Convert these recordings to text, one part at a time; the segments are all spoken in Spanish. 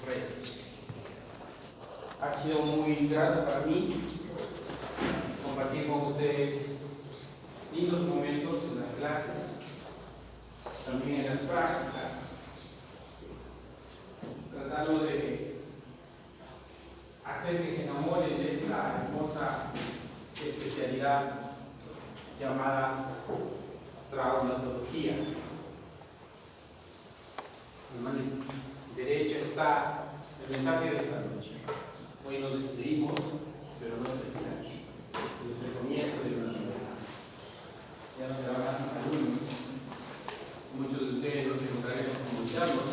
retos. Ha sido muy grato para mí compartir con ustedes lindos momentos en las clases, también en las prácticas, tratando de hacer que se enamoren de esta hermosa especialidad llamada traumatología. En la mano derecha está el mensaje de esta noche. Hoy nos despedimos, pero no es el final. Es el comienzo de una novedad. Ya nos trabajan alumnos. Muchos de ustedes los encontraremos comunicarlos.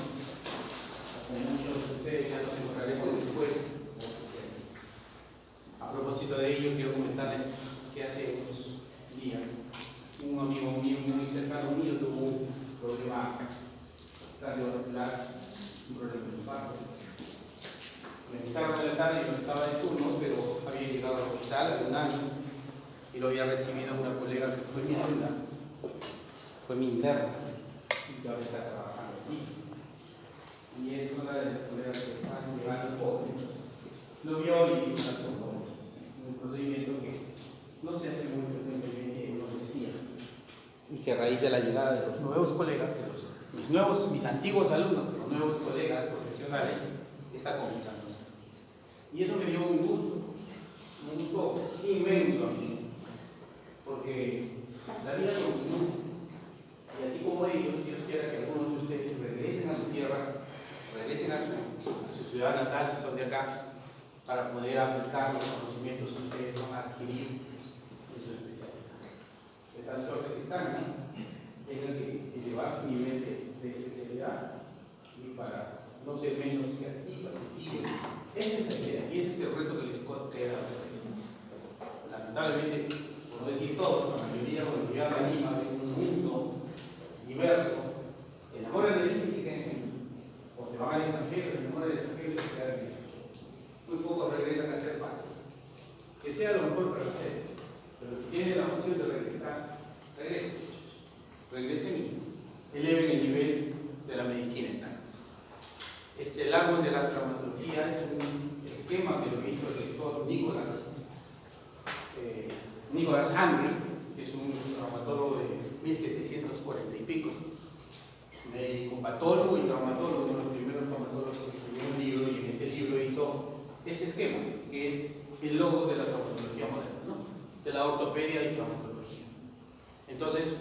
Muchos de ustedes ya los encontraremos después. A propósito de ello, quiero comentarles que hace unos días un amigo mío muy cercano mío tuvo un problema cardiovascular, un problema de infarto. Me avisaron de la tarde y no estaba de turno, pero había llegado al hospital hace un año y lo había recibido una colega que fue mi alumna, fue mi interna y que ahora está trabajando aquí. Y es una de las colegas que están llegando pobre. Lo vio y hizo una trombosis, un procedimiento que no se hace muy frecuentemente, nos decía, y que a raíz de la llegada de los nuevos colegas, mis antiguos alumnos, los nuevos colegas profesionales, está comenzando. Y eso me dio un gusto inmenso a mí, porque la vida continúa. Y así como ellos, Dios quiera que algunos de ustedes regresen a su tierra, regresen a su ciudad natal, si son de acá, para poder aplicar los conocimientos que ustedes van a adquirir en su especialidad. De tal suerte que también tengan que elevar su nivel de especialidad y para no ser menos creativos. Esa es la idea y ese es el reto que les queda a ustedes. Lamentablemente, por no decir todo, la mayoría cuando llegan a Lima de un mundo diverso, se enamoran de la física en sí, o se van al extranjero, se enamoran del extranjero y se quedan aquí. Muy pocos regresan a ser padres. Que sea lo mejor para ustedes, pero si tienen la opción de regresar, regresen. Regresen y eleven el nivel de la medicina interna. Es el árbol de la traumatología, es un esquema que lo hizo el doctor Nicholas Henry, que es un traumatólogo de 1740 y pico, médico patólogo y traumatólogo, uno de los primeros traumatólogos que escribió un libro, y en ese libro hizo ese esquema, que es el logo de la traumatología moderna, ¿no? De la ortopedia y traumatología. Entonces,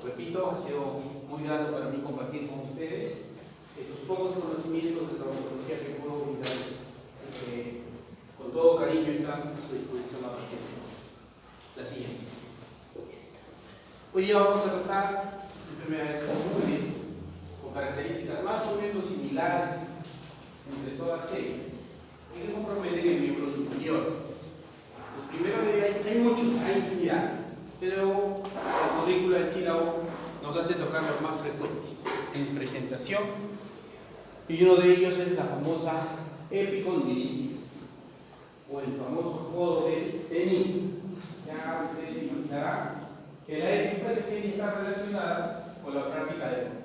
repito, ha sido muy grato para mí compartir con ustedes estos pocos conocimientos de traumatología que puedo brindarles, con todo cariño están a su disposición a partir de la siguiente. Hoy día vamos a tratar enfermedades comunes con características más o menos similares entre todas ellas, que no comprometen el miembro superior. Los primeros de ellos, hay muchos, hay infinidad, pero la currícula del sílabo nos hace tocar los más frecuentes en presentación. Y uno de ellos es la famosa epicondilitis, o el famoso codo del tenista. Ya ustedes se imaginarán que la epicondilitis está relacionada con la práctica del deporte.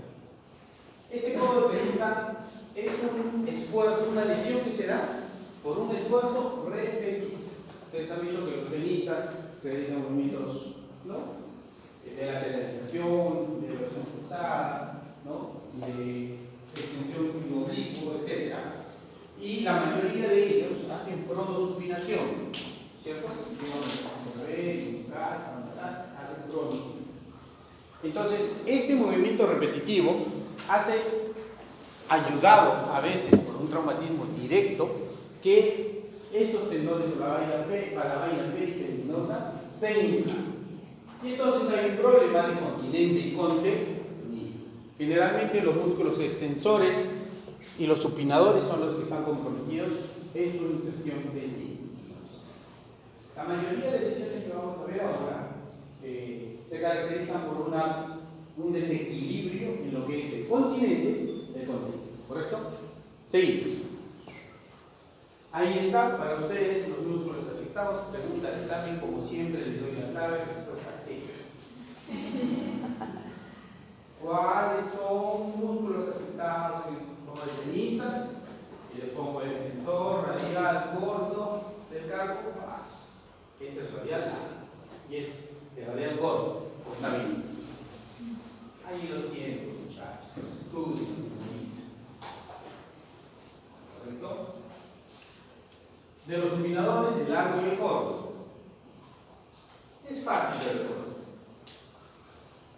Este codo del tenista es un esfuerzo, una lesión que se da por un esfuerzo repetitivo. Ustedes han visto que los tenistas realizan movimientos, ¿no?, de lateralización, de versión cruzada, ¿no?, de extensión en oblicuo, etc. Y la mayoría de ellos hacen pronosupinación, ¿cierto? Hacen pronosupinación. Entonces, este movimiento repetitivo ayudado a veces por un traumatismo directo, que estos tendones de la vaina peritendinosa se inflaman. Y entonces hay un problema de continente y contenido. Generalmente los músculos extensores y los supinadores son los que están comprometidos en su inserción tendinosa. La mayoría de lesiones que vamos a ver ahora se caracterizan por un desequilibrio en lo que es el continente del contenido. ¿Correcto? Seguimos. Ahí está, para ustedes, los músculos afectados. Pregunta al examen, como siempre, les doy la clave, respuesta C. ¿Cuáles son músculos afectados como el tenista? Y después corto? ¿O está bien? Ahí los tienen, muchachos. Los estudios. ¿Correcto? De los supinadores, el largo y el corto. Es fácil de recordar.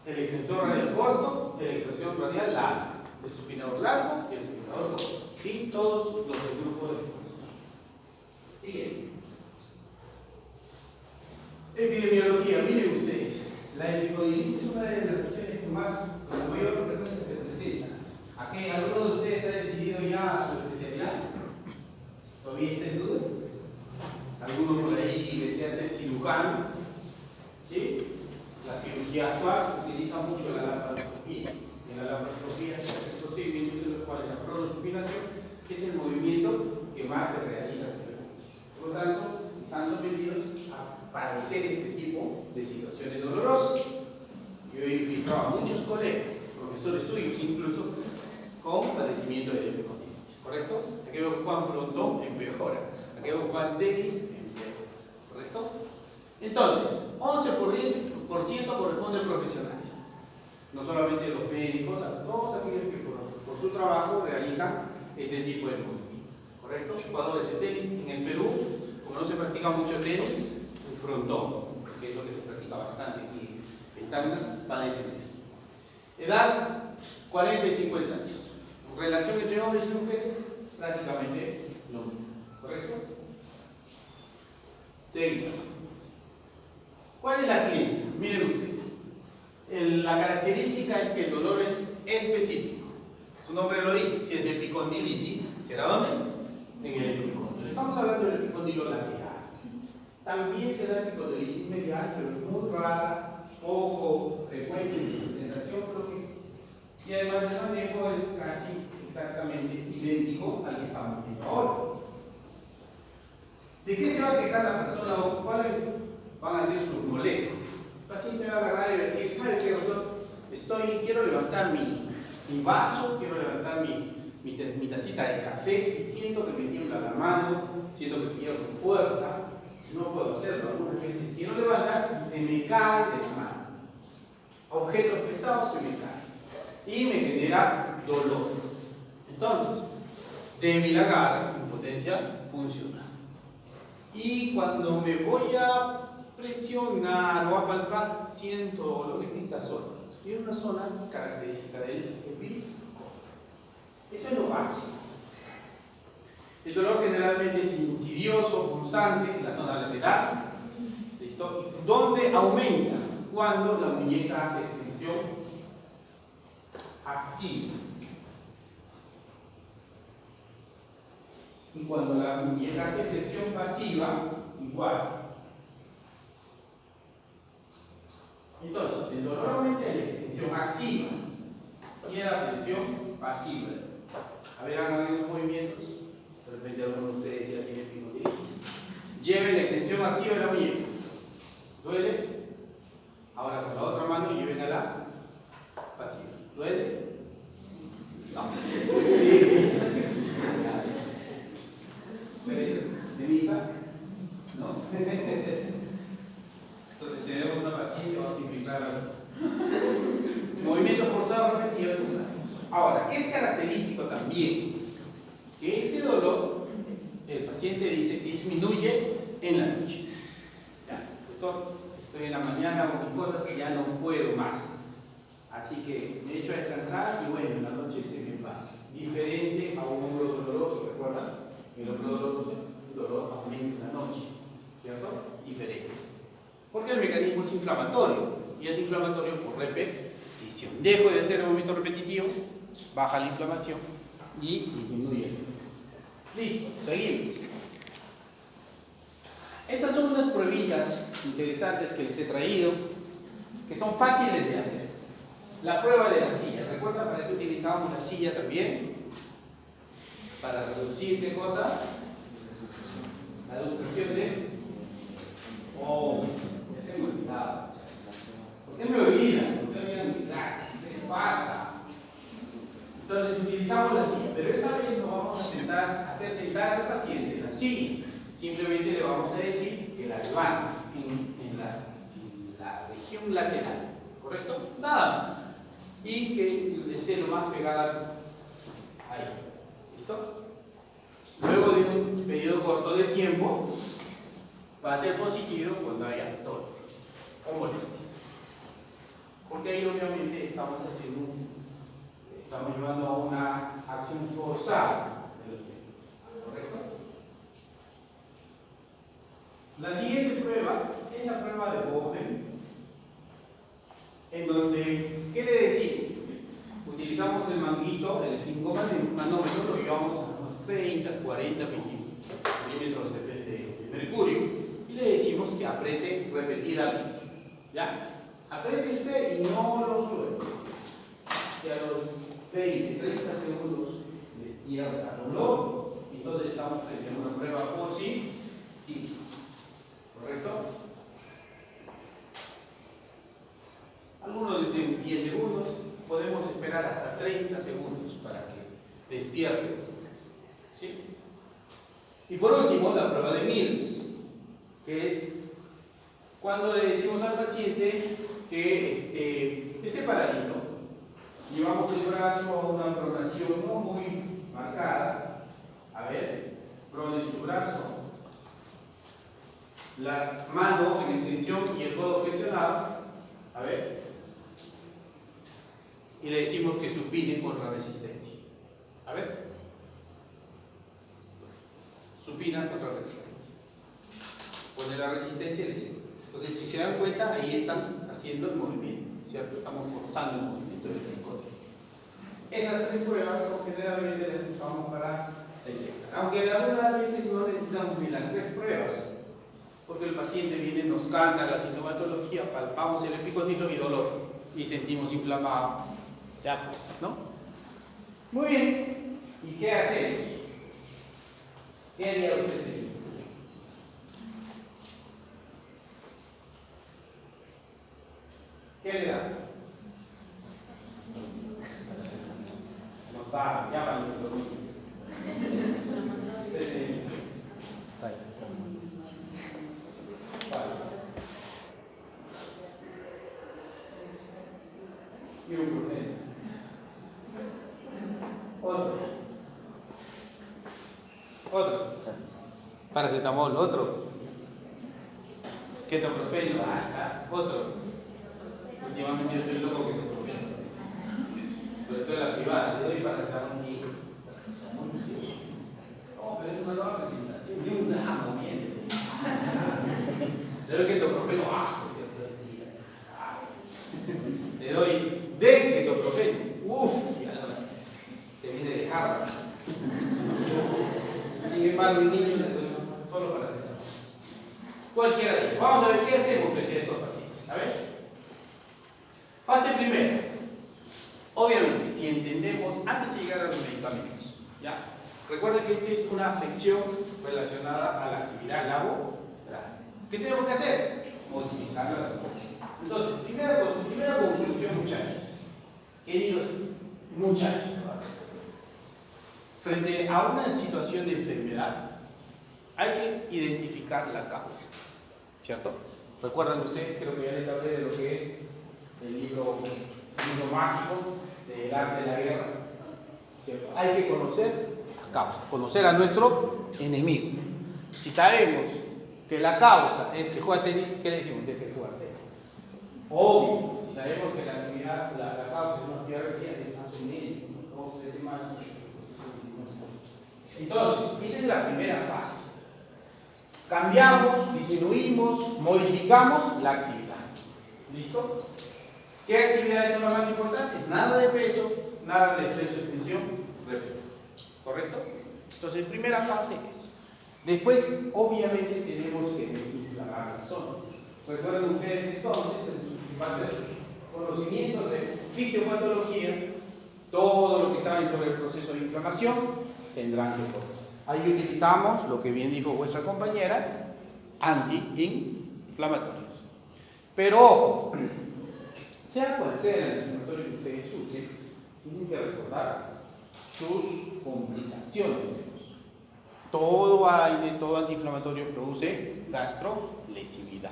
El extensor radial corto, el extensor radial largo. El supinador largo y el supinador corto. Y todos los del grupo de fuerza. Sigue. Epidemiología, miren ustedes. La epidemiología es una de las lesiones que más, con mayor frecuencia se presenta. ¿Aquí alguno de ustedes ha decidido ya su especialidad? ¿Todavía está en duda? ¿Alguno por ahí desea ser cirujano? ¿Sí? La cirugía actual utiliza mucho la laparoscopía. En la laparoscopía se hacen procedimientos en los cuales la pronosupinación es el movimiento que más se realiza con frecuencia. Por lo tanto, están sometidos a padecer este tipo de situaciones dolorosas. Yo he infiltrado a muchos colegas, profesores suyos incluso, con padecimiento de epicondilitis. ¿Correcto? Aquí veo que Juan Frontón empeora. Aquí veo que Juan Denis empeora. ¿Correcto? Entonces, 11% corresponde a profesionales. No solamente los médicos, a todos aquellos que por su trabajo realizan ese tipo de movimientos. ¿Correcto? Jugadores de tenis en el Perú, como no se practica mucho tenis, el frontón, que es lo que se practica bastante aquí en Tacna, padecen eso. Edad, 40 y 50 años. Relación entre hombres y mujeres, prácticamente lo mismo. ¿Correcto? Seguimos. ¿Cuál es la clínica? Miren ustedes. La característica es que el dolor es específico. Su nombre lo dice. Si es epicondilitis, ¿será dónde? En el epicóndilo. Estamos hablando del epicóndilo lateral. También se da epicondilitis medial, pero es muy rara, poco frecuente en su presentación, y además el manejo es casi exactamente idéntico al que estamos viendo ahora. ¿De qué se va a quejar la persona o cuáles van a ser sus molestias? El paciente va a agarrar y va a decir, ¿sabe qué, doctor? Quiero levantar mi vaso, quiero levantar mi tacita de café y siento que me tiembla la mano, siento que pierdo fuerza, no puedo hacerlo. Algunas veces quiero levantar y se me cae de la mano. Objetos pesados se me caen y me genera dolor. Entonces, débil agarre, impotencia funcional. Y cuando me voy a presionar o a palpar, siento dolor en esta zona. Y es una zona característica del epífisis. Eso es lo básico. El dolor generalmente es insidioso, punzante en la zona lateral. ¿Listo? Donde aumenta cuando la muñeca hace extensión activa. Y cuando la muñeca hace flexión pasiva, igual. Entonces, el dolor aumenta en la extensión activa y en la flexión pasiva. A ver, hagan esos movimientos. De repente alguno de ustedes ya tiene epicondilitis. Lleven la extensión activa de la muñeca. ¿Duele? Ahora con la otra mano lleven a la pasiva. ¿Duele? No. Sí. ¿Ustedes de vista? No. Entonces tenemos una paciente, vamos a implicar movimiento forzado repetido. Ahora, ¿qué es característico también? Que este dolor, el paciente dice, disminuye en la noche. Ya, doctor, estoy en la mañana, hago mis cosas y ya no puedo más. Así que me echo a descansar y bueno, en la noche se me pasa. Diferente a un hombro doloroso, ¿recuerdan? El hombro doloroso, el dolor aumenta en la noche, ¿cierto? Diferente. Porque el mecanismo es inflamatorio, y es inflamatorio por repetición. Dejo de hacer el movimiento repetitivo, baja la inflamación y disminuye el efecto. Listo, seguimos. Estas son unas pruebitas interesantes que les he traído, que son fáciles de hacer. La prueba de la silla. ¿Recuerdan para qué utilizábamos la silla también? Para reducir, ¿qué cosa? La reducción de... Oh, ya se me olvidaba. ¿Por qué me olvidan? ¿Por qué me olvidan mis clases? ¿Qué pasa? Entonces utilizamos la silla, pero esta vez no vamos a hacer sentar al paciente en la silla. Simplemente le vamos a decir que la levante en la y un lateral, ¿correcto? Nada más. Y que esté lo más pegada ahí. ¿Listo? Luego de un periodo corto de tiempo, va a ser positivo cuando haya dolor o molestia. Porque ahí obviamente estamos llevando a una acción forzada de los miembros. ¿Correcto? La siguiente prueba es la prueba de Bowden, en donde, ¿qué le decimos? Utilizamos el manguito, el 5 manómetro, lo llevamos a unos 30, 40 milímetros de mercurio y le decimos que apriete repetidamente. ¿Ya? Apriete usted y no lo suelte. Si a los 20, 30 segundos destierra dolor, entonces estamos teniendo una prueba positiva. ¿Correcto? Algunos dicen 10 segundos, podemos esperar hasta 30 segundos para que despierte. ¿Sí? Y por último, la prueba de Mills, que es cuando le decimos al paciente que esté paradito, llevamos el brazo a una pronación no muy marcada. A ver, pronen su brazo, la mano en extensión y el codo flexionado. A ver. Y le decimos que supine contra resistencia. A ver. Supina contra resistencia. Pone la resistencia y le decimos. Entonces, si se dan cuenta, ahí están haciendo el movimiento, ¿cierto? Estamos forzando el movimiento del codo. Esas tres pruebas generalmente las usamos para detectar. Aunque algunas veces no necesitamos ni las tres pruebas, porque el paciente viene, nos canta la sintomatología, palpamos el epicondilo y dolor, y sentimos inflamado. Ya pues, ¿no? Muy bien. ¿Y qué hacemos? ¿Qué haría usted? ¿Qué le da? No sabe, ya van los niños. Y un problema. Otro. Paracetamol, otro. Ketoprofeno, otro. Últimamente yo soy loco ketoprofeno. Sobre todo en la privada, le doy paracetamol y no, pero es una nueva presentación, de un drama, miente. Le doy ketoprofeno, le doy desketoprofeno. Te viene de Harvard. Sin embargo, el niño le doy solo para hacer. Cualquiera de ellos. Vamos a ver qué hacemos frente a estos pacientes. A ver. Fase primera. Obviamente, si entendemos, antes de llegar a los medicamentos, ¿ya? Recuerden que esta es una afección relacionada a la actividad laboral. ¿Qué tenemos que hacer? Modificar la doctrina. Entonces, primera conclusión, muchachos. Queridos muchachos, frente a una situación de enfermedad, hay que identificar la causa. ¿Cierto? ¿Recuerdan ustedes? Creo que ya les hablé de lo que es el libro mágico del arte de la guerra. ¿Cierto? Hay que conocer la causa, conocer a nuestro enemigo. Si sabemos que la causa es que juega tenis, ¿qué le decimos? Deje de jugar tenis. Obvio, si sabemos que la causa es una actividad repetida, descanso médico, 2 o 3 semanas. Entonces, esa es la primera fase. Cambiamos, disminuimos, modificamos la actividad. ¿Listo? ¿Qué actividades son las más importantes? Nada de peso, nada de extensión, repito. ¿Correcto? Entonces, primera fase es. Después, obviamente, tenemos que desinflamar la zona. Recuerden ustedes entonces, en base a sus conocimientos de fisiopatología, todo lo que saben sobre el proceso de inflamación, tendrán que poner. Ahí utilizamos lo que bien dijo vuestra compañera, antiinflamatorios. Pero ojo, sea cual sea el antiinflamatorio que ustedes usen, tienen que recordar sus complicaciones. Todo AINE, todo antiinflamatorio produce gastrolesividad.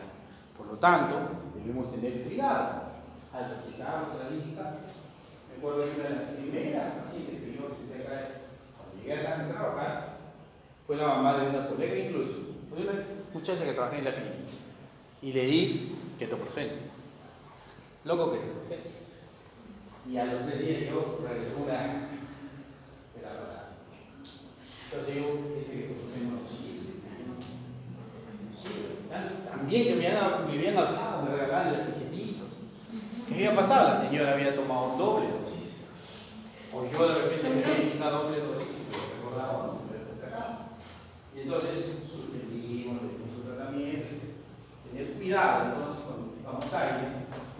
Por lo tanto, debemos tener cuidado. Al visitar nuestra lírica, me acuerdo que una de las primeras pacientes que yo visité acá, cuando llegué acá a trabajar, fue la mamá de una colega incluso, fue una muchacha que trabajaba en la clínica. Y le di ketoprofeno. Loco ketoprofeno. Y a los 3 días yo regresé una de la verdad. Entonces yo, este ketoprofeno no sirve. También que me habían hablado, me regalaban los pececitos. ¿Qué había pasado? La señora había tomado doble dosis. O yo de repente me había indicado doble dosis y lo recordaba, no me recordaba. Y entonces suspendimos, le dimos un tratamiento. Tener cuidado entonces cuando vamos a ir,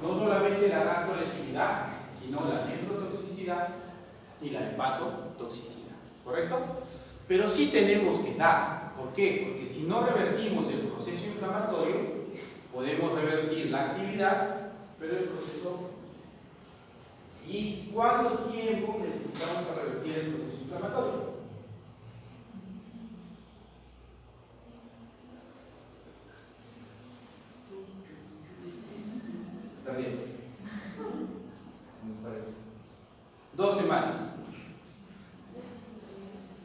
no solamente la gastrolexividad, sino la nephrotoxicidad y la hepatotoxicidad. ¿Correcto? Pero sí tenemos que dar. ¿Por qué? Porque si no revertimos el proceso inflamatorio, podemos revertir la actividad, pero el proceso. ¿Y cuánto tiempo necesitamos para revertir el proceso inflamatorio? Está bien. Me parece. 2 semanas.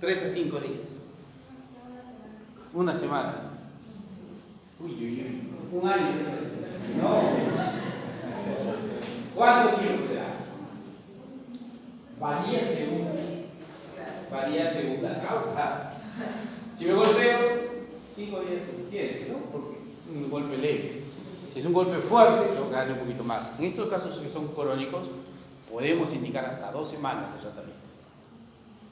3 a 5 días. Una semana. Uy, uy, uy. Un año. No. ¿Cuánto tiempo será? Varía según la causa. Si me golpeo, 5 días es suficiente, ¿no? Porque un golpe leve. Si es un golpe fuerte, tengo que darle un poquito más. En estos casos que son crónicos, podemos indicar hasta 2 semanas de tratamiento.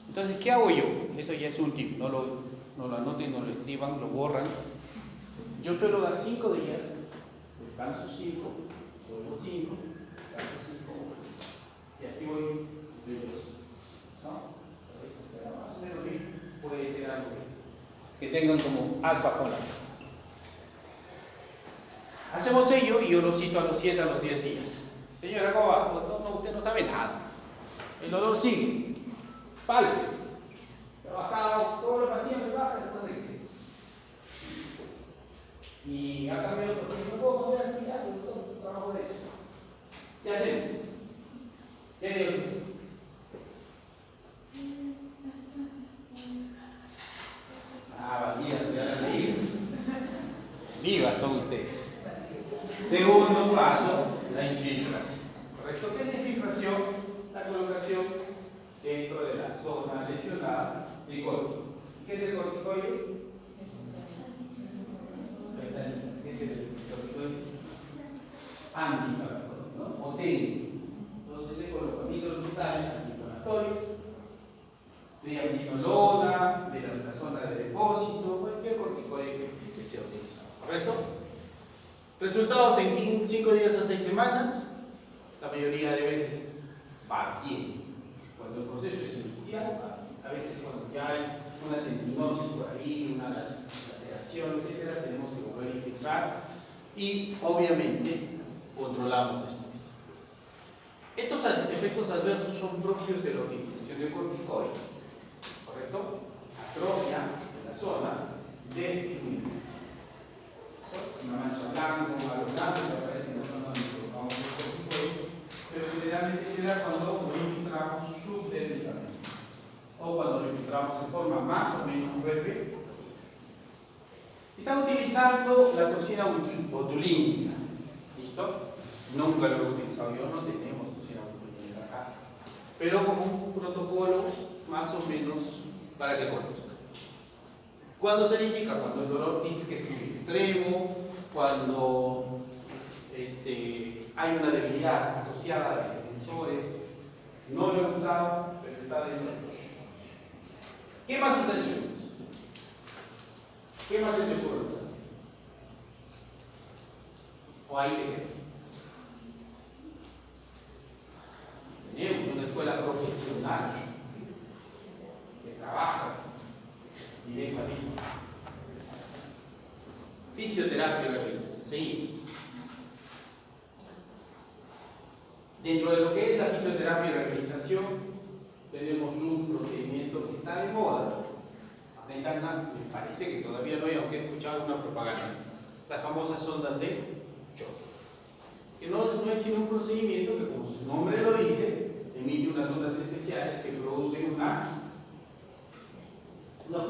Entonces, ¿qué hago yo? Eso ya es un tip, no lo anoten, no lo escriban, lo borran. Yo suelo dar 5 días, descanso 5, vuelvo 5, descanso 5, y así voy de 2. ¿No? Pero más o menos bien, puede ser algo que tengan como as bajo la. Hacemos ello y yo lo cito a los 7 a los 10 días. Señora, ¿cómo va? No, usted no sabe nada. El dolor sigue. Vale. He bajado todo lo paciente, baja, después regresa. Y ha cambiado su no puedo poner aquí, un trabajo de eso. ¿Qué hacemos? ¿Qué dios? Valía, voy a leer. Vivas son ustedes. Segundo paso, la infiltración. ¿Correcto? ¿Qué es la infiltración? La colocación dentro de la zona lesionada del corticoide. ¿Qué es el corticoide? ¿Qué es el corticoide? Antiinflamatorio, ¿no? O técnico. Entonces se colocan microcristales antiinflamatorios, de amcinolona, de la zona de depósito, cualquier corticoide que sea utilizado. ¿Correcto? Resultados en 5 días a 6 semanas. La mayoría de veces va bien. Cuando el proceso es inicial, a veces cuando ya hay una tendinosis por ahí, una laceración, etc., tenemos que volver a infiltrar y obviamente controlamos después. Estos efectos adversos son propios de la utilización de corticoides, ¿correcto? Atrofia de la zona, desestimulación. Una mancha blanca, un halo blanco que aparece en la zona donde colocamos el corticoide, pero generalmente se da cuando lo infiltramos subdérmicamente o cuando lo infiltramos en forma más o menos breve. Están utilizando la toxina botulínica. ¿Listo? Nunca lo he utilizado yo, no tenemos toxina botulínica acá, pero como un protocolo más o menos para que conozcan. ¿Cuándo se le indica? Cuando el dolor dice que es muy extremo, cuando hay una debilidad asociada a extensores. No lo he usado, pero está dentro. ¿Qué más usaríamos? ¿Qué más se me puede usar? ¿O ahí te quedas? Tenemos una escuela profesional que trabaja directamente. Fisioterapia y rehabilitación. Seguimos. Dentro de lo que es la fisioterapia y rehabilitación, tenemos un procedimiento que está de moda. Me parece que todavía no hay, aunque he escuchado una propaganda. Las famosas ondas de que no es sino un procedimiento que, como su nombre lo dice, emite unas ondas especiales que producen una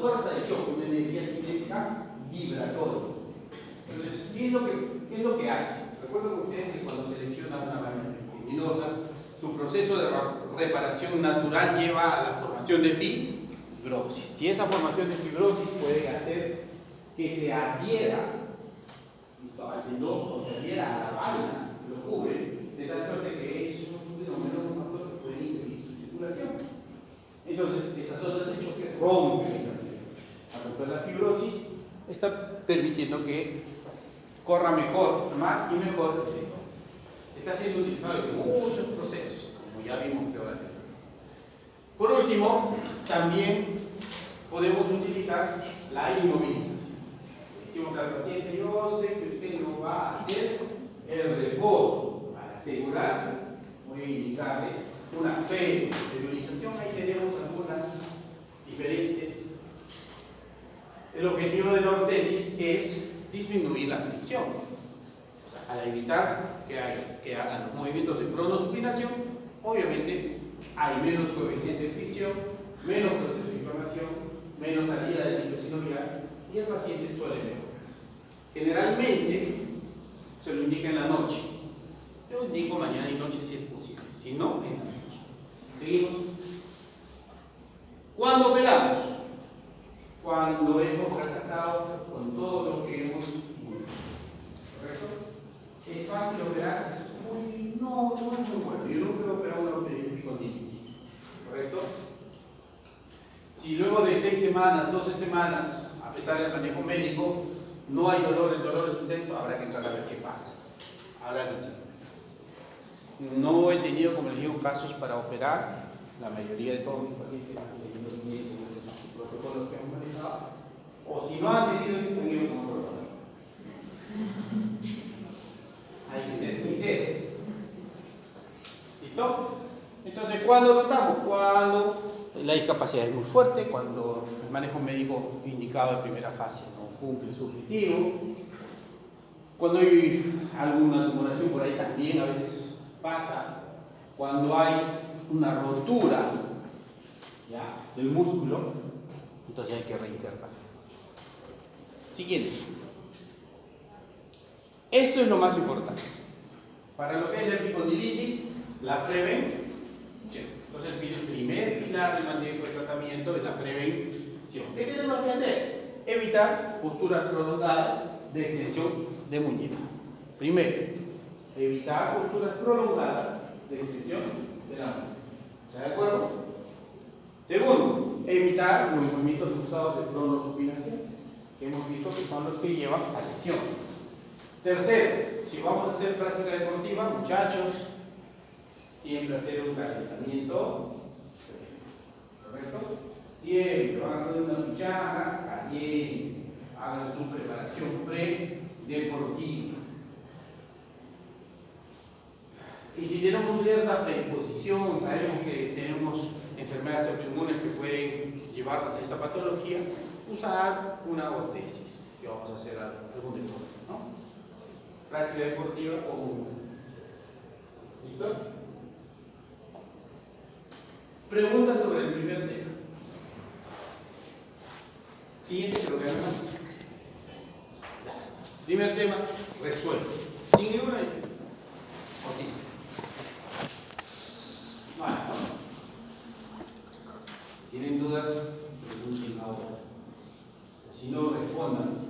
fuerza de choque, una energía cinética vibratoria. Entonces, ¿qué es lo que hace? Recuerden ustedes que cuando se lesiona una válvula espinosa, su proceso de reparación natural lleva a la formación de fibrosis. Y esa formación de fibrosis puede hacer que se adhiera al tendón o se adhiera a la válvula que lo cubre, de tal suerte que es un fenómeno, un factor que puede impedir su circulación. Entonces, esas ondas de choque rompen esa fibrosis. Al romper la fibrosis, está permitiendo que corra mejor, más y mejor. Está siendo utilizado en muchos procesos, como ya vimos teóricamente. Por último, también podemos utilizar la inmovilización. Decimos al paciente: yo sé que usted no va a hacer el reposo. Para asegurar, voy a indicarle una flexibilización. Ahí tenemos algunas diferentes. El objetivo de la ortesis es disminuir la fricción. O sea, al evitar que hagan los movimientos de cronosupinación, obviamente hay menos coeficiente de fricción, menos proceso de inflamación, menos salida del líquido sinovial y el paciente suele mejorar. Generalmente se lo indica en la noche. Yo indico mañana y noche si es posible, si no, en la noche. Seguimos. ¿Cuándo operamos? Cuando hemos fracasado con todo lo que hemos visto. ¿Correcto? ¿Es fácil operar? No es muy bueno. Yo nunca he operado una epicondilitis. ¿Correcto? Si luego de 6 semanas, 12 semanas, a pesar del manejo médico, no hay dolor, el dolor es intenso, habrá que entrar a ver qué pasa. Habrá que entrar. No he tenido, como les digo, casos para operar. La mayoría de todos mis pacientes han seguido los protocolos que hemos manejado. O si no han seguido, han seguido como protocolo. Hay que ser sinceros. ¿Listo? Entonces, ¿cuándo tratamos? Cuando la discapacidad es muy fuerte, cuando el manejo médico indicado de primera fase no cumple su objetivo, cuando hay alguna tumoración por ahí también a veces pasa, cuando hay una rotura, ¿ya?, del músculo, entonces hay que reinsertar. Siguiente. Esto es lo más importante. Para lo que es la epicondilitis, la prevención. Entonces el primer pilar del manejo de tratamiento es la prevención. ¿Qué tenemos que hacer? Evitar posturas prolongadas de extensión de muñeca. Primero, evitar posturas prolongadas de extensión de la muñeca. ¿Está de acuerdo? Segundo, evitar los movimientos cruzados de cronosupinación, que hemos visto que son los que llevan a lesión. Tercero, si vamos a hacer práctica deportiva, muchachos, siempre hacer un calentamiento, ¿correcto? Siempre van a poner una pijama caliente, hagan su preparación pre-deportiva. Y si tenemos cierta predisposición, sabemos que tenemos enfermedades autoinmunes que pueden llevarnos a esta patología, usar una ortesis, si vamos a hacer algún deporte, ¿no? Práctica deportiva o un... ¿Listo? Preguntas sobre el primer tema. Siguiente programa. Primer tema, resuelto. ¿Sin ninguna? ¿O sí? Bueno. ¿Tienen dudas? Pregunten ahora. Si no, respondan.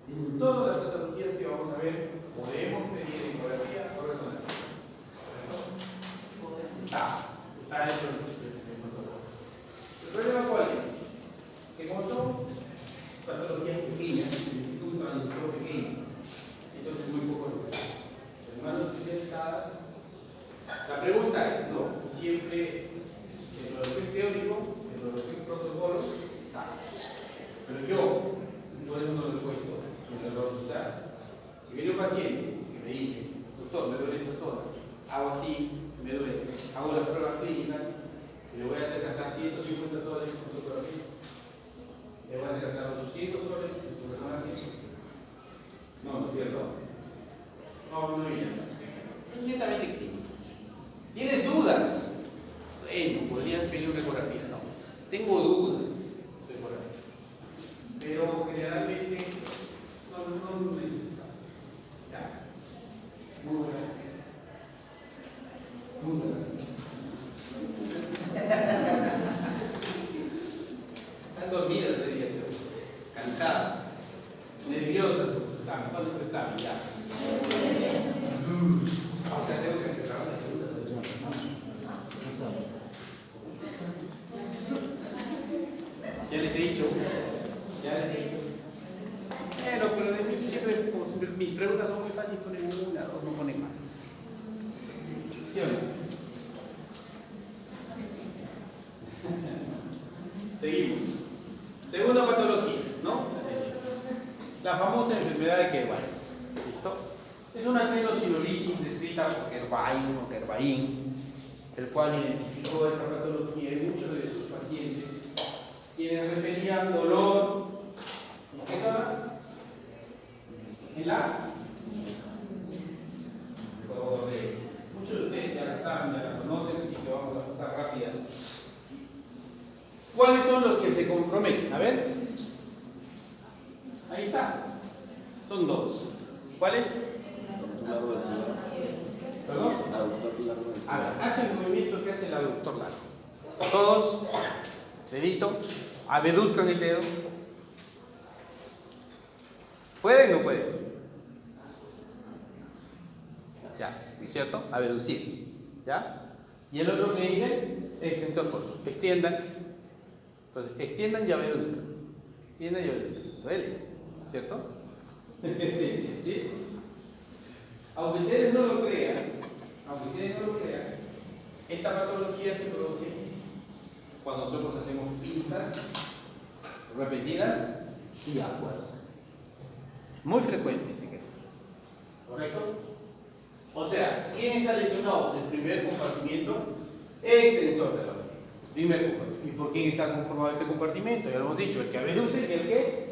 En todas las patologías que vamos a ver, podemos pedir ecografía o resonancia. Está hecho el protocolo. ¿El problema cuál es? Que como son patologías pequeñas, necesito un traductor pequeño. Entonces muy poco lo que las manos especializadas. La pregunta es, ¿no? Siempre dentro de lo que es teórico, dentro de lo que es protocolo, está. Pero yo, por eso no lo he puesto, sin error quizá, No, ¿no es cierto? No, no viene. Es netamente clínico. ¿Tienes dudas? Bueno, podrías pedir una ecografía. No. Tengo dudas. Pero generalmente no necesitamos. Ya. Muy buena. Muy buena. Están dormidas de día, cansadas, nerviosas por su examen. ¿Cuándo es tu examen? Ya. O sea, tengo que agarrar las preguntas. Ya les he dicho. Pero de mí siempre, como siempre, mis preguntas son muy fáciles, ponen una, dos, no ponen más. ¿Sí o no? Seguimos. Segunda patología, ¿no? La famosa enfermedad de Kervain. ¿Listo? Es una tenosinolitis descrita por Kervain o Kervain, el cual identificó esta patología en muchos de sus pacientes, quienes referían dolor. ¿En qué zona? En la correcto. Muchos de ustedes ya la saben, ya la conocen, así que vamos a pasar rápida. ¿Cuáles son los que se comprometen? A ver. Ahí está. Son dos. ¿Cuáles? ¿Perdón? A ver, hace el movimiento que hace el aductor largo. Todos. Dedito. Abeduzcan el dedo. ¿Pueden o no pueden? Ya, ¿cierto? Abducir. ¿Ya? Y el otro que dice, extensor corto. Extiendan. Entonces, extiendan y abduzcan. Extiendan y abduzcan. Duele, ¿cierto? ¿Sí? Aunque ustedes no lo crean, esta patología se produce cuando nosotros hacemos pinzas repetidas y a fuerza. Muy frecuente este caso. ¿Correcto? O sea, ¿quién está lesionado del primer compartimiento? Extensor de la oreja. Primer compartimento. ¿Y por quién está conformado este compartimento? Ya lo hemos dicho, el que abduce y el que.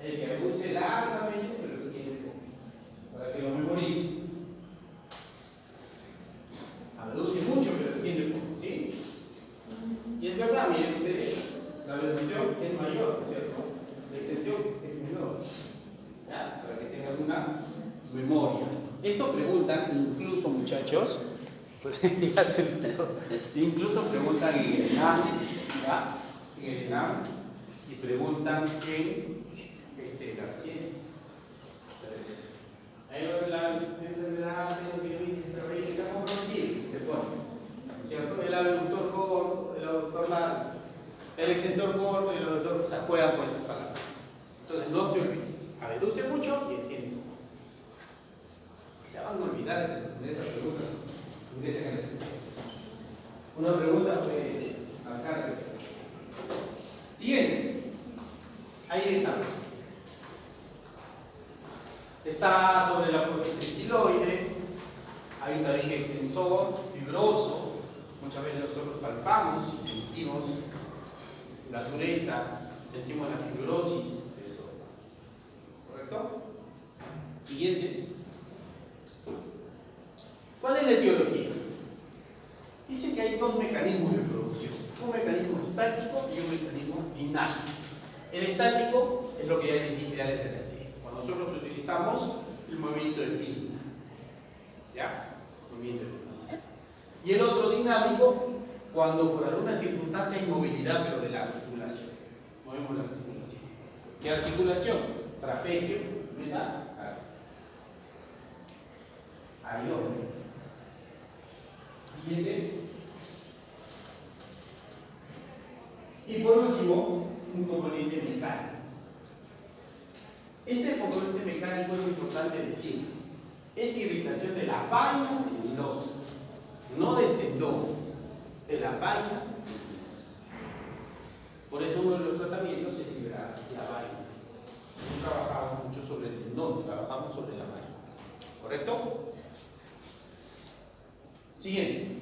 El que abduce largamente, pero extiende poco. Para que lo memoricen. Abduce mucho, pero extiende poco, ¿sí? Y es verdad, miren ustedes, la abducción es mayor, ¿cierto? La extensión es menor. ¿Ya? Para que tengan una memoria. Esto preguntan incluso, muchachos, incluso preguntan en el ENAM, ¿ya? En el ENAM, y preguntan en la residencia. Ahí la enfermedad está comprometida, se pone. ¿Cierto? El abductor corto, el abductor largo, el extensor corto y el abductor, o sea, juegan con esas palabras. Entonces, no se olviden. Abduce mucho y extiende poco. Se van a olvidar esas preguntas. Ingresen a la extensión. Una pregunta fue acá. Siguiente. Ahí estamos. Está sobre la prótesis estiloide. Hay un tabique extensor, fibroso. Muchas veces nosotros palpamos y sentimos la dureza, sentimos la fibrosis de esos pacientes. ¿Correcto? Siguiente. ¿Cuál es la etiología? Dice que hay dos mecanismos de producción. Un mecanismo estático y un mecanismo dinámico. El estático es lo que ya les dije, ya les adelanté. Cuando nosotros utilizamos el movimiento de pinza. ¿Ya? Movimiento de pinza. Y el otro dinámico, cuando por alguna circunstancia hay movilidad, pero de la articulación. Movemos la articulación. ¿Qué articulación? Trapecio, ¿verdad? Ahí lo ven. Siguiente. Y por último, un componente mecánico. Este componente mecánico es importante decir. Es irritación de la vaina tendinosa, no del tendón, de la vaina tendinosa. Por eso uno de los tratamientos es liberar la vaina. No trabajamos mucho sobre el tendón, trabajamos sobre la vaina. ¿Correcto? Siguiente.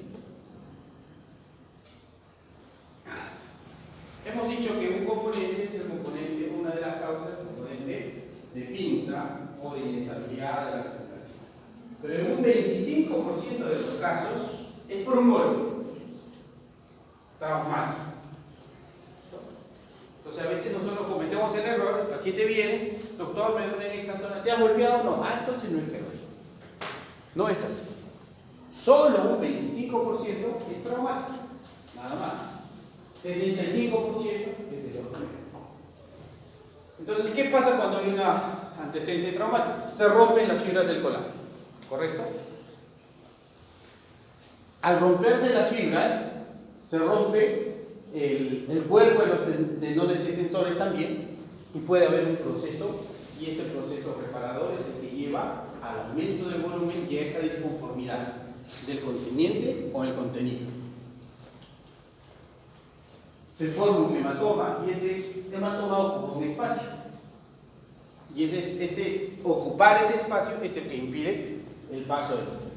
Hemos dicho que un componente es el componente, una de las causas del componente o de inestabilidad de la articulación. Pero en un 25% de los casos es por un golpe traumático. Entonces a veces nosotros cometemos el error, el paciente viene, doctor, me duele en esta zona, ¿te has golpeado? No, entonces no es febril. No es así. Solo un 25% es traumático, nada más. 75% es de otro nivel. Entonces, ¿qué pasa cuando hay un antecedente traumático? Se rompen las fibras del colágeno, ¿correcto? Al romperse las fibras, se rompe el cuerpo de los tendones extensores también, y puede haber un proceso, y este proceso reparador es el que lleva al aumento del volumen y a esa disconformidad del conteniente o el contenido. Se forma un hematoma y ese hematoma ocupa un espacio. Y ocupar ese espacio es el que impide el paso del contenido.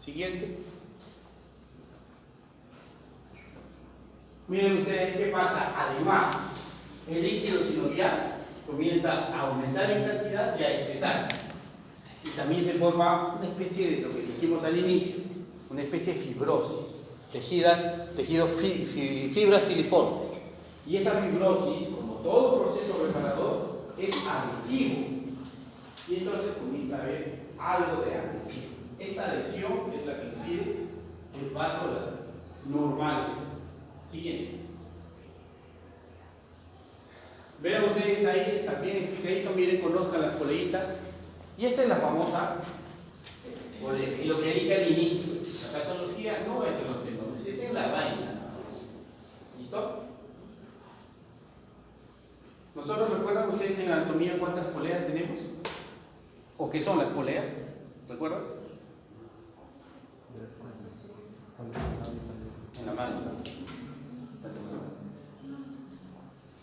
Siguiente. Miren ustedes qué pasa. Además, el líquido sinovial comienza a aumentar en cantidad y a espesarse. Y también se forma una especie de lo que dijimos al inicio, una especie de fibrosis, fibras filiformes. Y esa fibrosis, como todo proceso reparador, es adhesivo. Y entonces comienza a haber algo de adhesivo. Esa adhesión es la que impide el paso normal. Siguiente. Vean ustedes ahí, está bien explicadito, miren, conozcan las poleitas. Y esta es la famosa, y lo que dije al inicio, la patología no es en los tendones, es en la vaina nada más. ¿Listo? ¿Nosotros recuerdan ustedes en anatomía cuántas poleas tenemos? ¿O qué son las poleas? ¿Recuerdas? En la mano.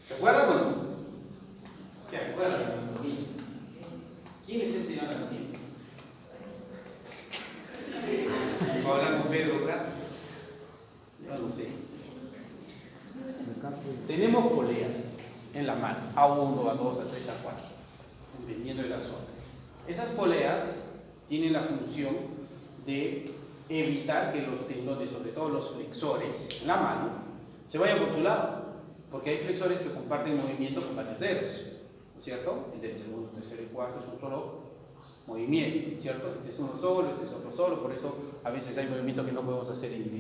¿Se acuerdan o no? ¿Se acuerdan de la anatomía? ¿Quién les enseñó la anatomía? ¿Va a hablar con Pedro acá? Yo no sé. Tenemos poleas en la mano, A1, A2, A3, A4, dependiendo de la zona. Esas poleas tienen la función de evitar que los tendones, sobre todo los flexores en la mano, se vayan por su lado, porque hay flexores que comparten movimiento con varios dedos, ¿no es cierto? El del segundo, tercero y cuarto es un solo movimiento, ¿cierto? Este es uno solo, este es otro solo, por eso a veces hay movimientos que no podemos hacer individual.